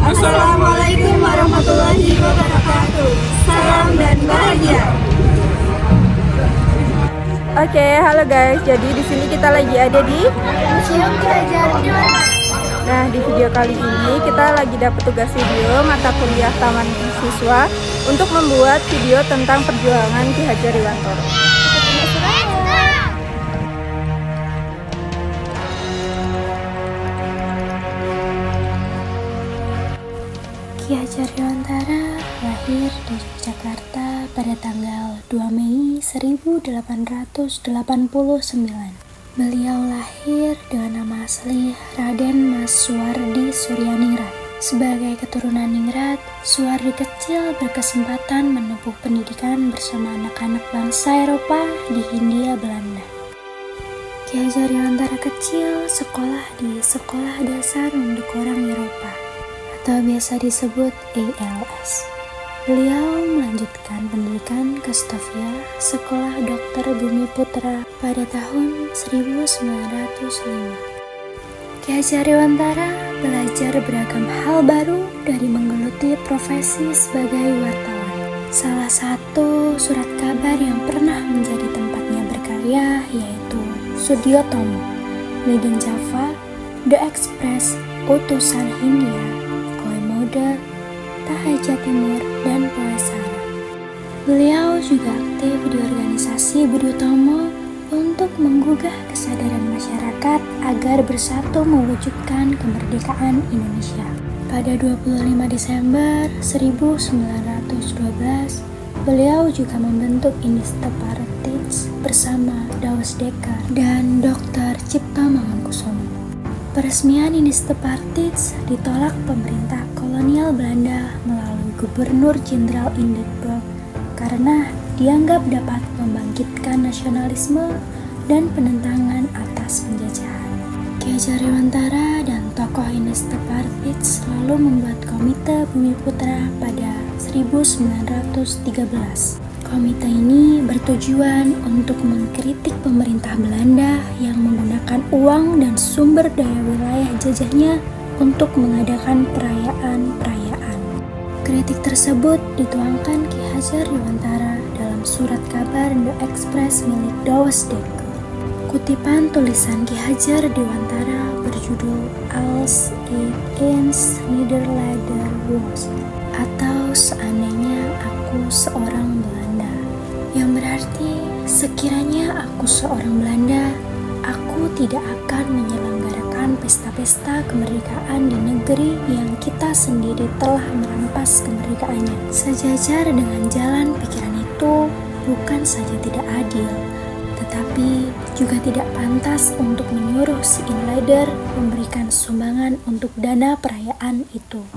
Assalamualaikum warahmatullahi wabarakatuh. Salam dan bahagia. Oke, halo guys. Jadi di sini kita lagi ada di Museum Ki Hajar Dewantara. Nah, di video kali ini kita lagi dapat tugas video mata kuliah Taman Siswa untuk membuat video tentang perjuangan Ki Hajar Dewantara. Ki Hajar Dewantara lahir di Yogyakarta pada tanggal 2 Mei 1889. Beliau lahir dengan nama asli Raden Mas Suwardi Suryaningrat. Sebagai keturunan Ningrat, Suwardi kecil berkesempatan menempuh pendidikan bersama anak-anak bangsa Eropa di Hindia Belanda. Ki Hajar Dewantara kecil sekolah di Sekolah Dasar Untuk Orang Eropa atau biasa disebut ALS. Beliau melanjutkan pendidikan ke Stovia, Sekolah Dokter Bumi Putra pada tahun 1905. Ki Hajar Dewantara belajar beragam hal baru dari menggeluti profesi sebagai wartawan. Salah satu surat kabar yang pernah menjadi tempatnya berkarya yaitu Sudiotomo, Medan Java, The Express, Utusan Hindia, Mode, Tahaja Timur, dan Poesara. Beliau juga aktif di organisasi Budi Utomo untuk menggugah kesadaran masyarakat agar bersatu mewujudkan kemerdekaan Indonesia. Pada 25 Desember 1912, beliau juga membentuk Iniste Partij bersama Douwe Dekker dan Dr. Cipto Mangunkusumo. Peresmian Iniste Partij ditolak pemerintah kolonial Belanda melalui Gubernur Jenderal Hindenburg karena dianggap dapat membangkitkan nasionalisme dan penentangan atas penjajahan. Ki Hajar Dewantara dan tokoh Iniste Partij selalu membuat Komite Bumi Putra pada 1913. Komite ini bertujuan untuk mengkritik pemerintah Belanda yang menggunakan uang dan sumber daya wilayah jajahnya untuk mengadakan perayaan-perayaan. Kritik tersebut dituangkan Ki Hajar Dewantara dalam surat kabar The Express milik Douwe Dekker. Kutipan tulisan Ki Hajar Dewantara berjudul Als ik eens Nederlander was, atau seandainya aku seorang Belanda, yang berarti sekiranya aku seorang Belanda, aku tidak akan menyelenggarakan pesta-pesta kemerdekaan di negeri yang kita sendiri telah merampas kemerdekaannya. Sejajar dengan jalan pikiran itu bukan saja tidak adil, tetapi juga tidak pantas untuk menyuruh si insider memberikan sumbangan untuk dana perayaan itu.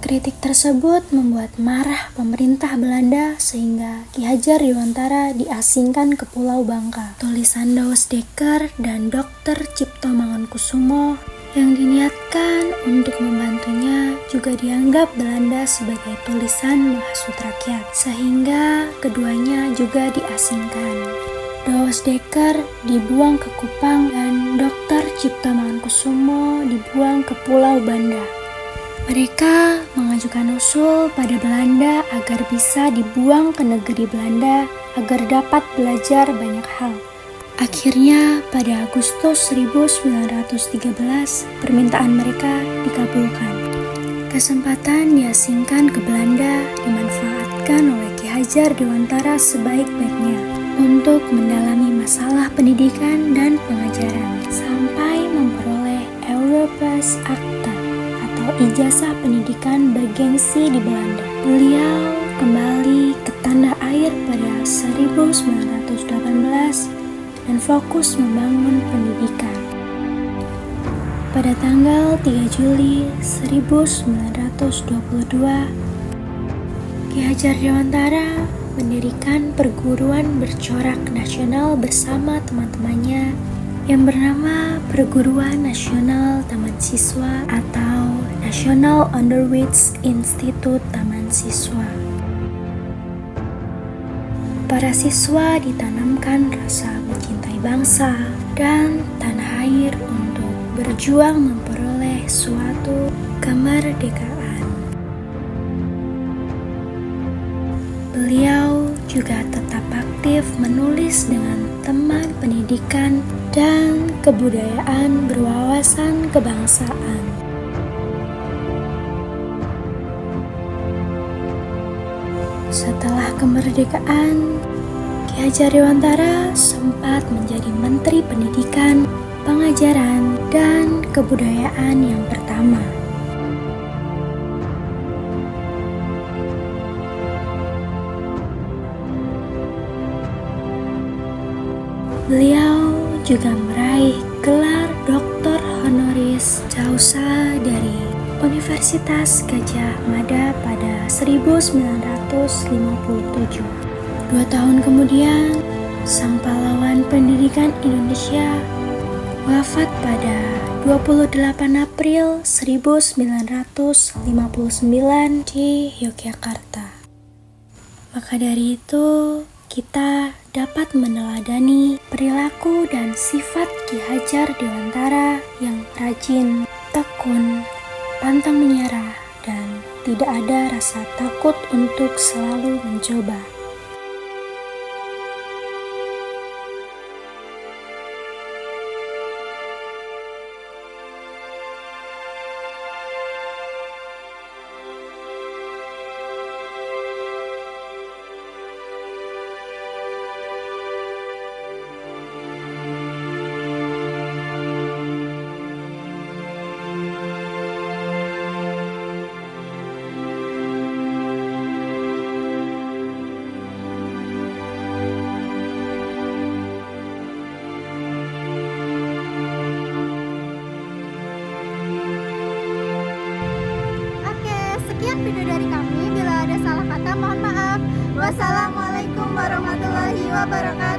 Kritik tersebut membuat marah pemerintah Belanda sehingga Ki Hajar Dewantara diasingkan ke Pulau Bangka. Tulisan Douwe Dekker dan Dr. Cipto Mangunkusumo yang diniatkan untuk membantunya juga dianggap Belanda sebagai tulisan menghasut rakyat, sehingga keduanya juga diasingkan. Douwe Dekker dibuang ke Kupang dan Dr. Cipto Mangunkusumo dibuang ke Pulau Banda. Mereka mengajukan usul pada Belanda agar bisa dibuang ke negeri Belanda agar dapat belajar banyak hal. Akhirnya pada Agustus 1913 permintaan mereka dikabulkan. Kesempatan diasingkan ke Belanda dimanfaatkan oleh Ki Hajar Dewantara sebaik-baiknya untuk mendalami masalah pendidikan dan pengajaran sampai memperoleh Europa's Acta, ijazah pendidikan bergengsi di Belanda. Beliau kembali ke tanah air pada 1918 dan fokus membangun pendidikan. Pada tanggal 3 Juli 1922, Ki Hajar Dewantara mendirikan perguruan bercorak nasional bersama teman-temannya yang bernama Perguruan Nasional Taman Siswa atau National Onderwijs Instituut Taman Siswa. Para siswa ditanamkan rasa mencintai bangsa dan tanah air untuk berjuang memperoleh suatu kemerdekaan. Beliau juga tetap aktif menulis dengan teman pendidikan dan kebudayaan berwawasan kebangsaan. Setelah kemerdekaan, Ki Hajar Dewantara sempat menjadi Menteri Pendidikan, Pengajaran, dan Kebudayaan yang pertama. Beliau juga meraih gelar Doktor Honoris Causa dari Universitas Gadjah Mada pada 1957. 2 tahun kemudian, sang pahlawan pendidikan Indonesia wafat pada 28 April 1959 di Yogyakarta. Maka dari itu, kita dapat meneladani perilaku dan sifat Ki Hajar Dewantara yang rajin, tekun, pantang menyerah, dan tidak ada rasa takut untuk selalu mencoba. Sekian video dari kami. Bila ada salah kata, mohon maaf. Wassalamualaikum warahmatullahi wabarakatuh.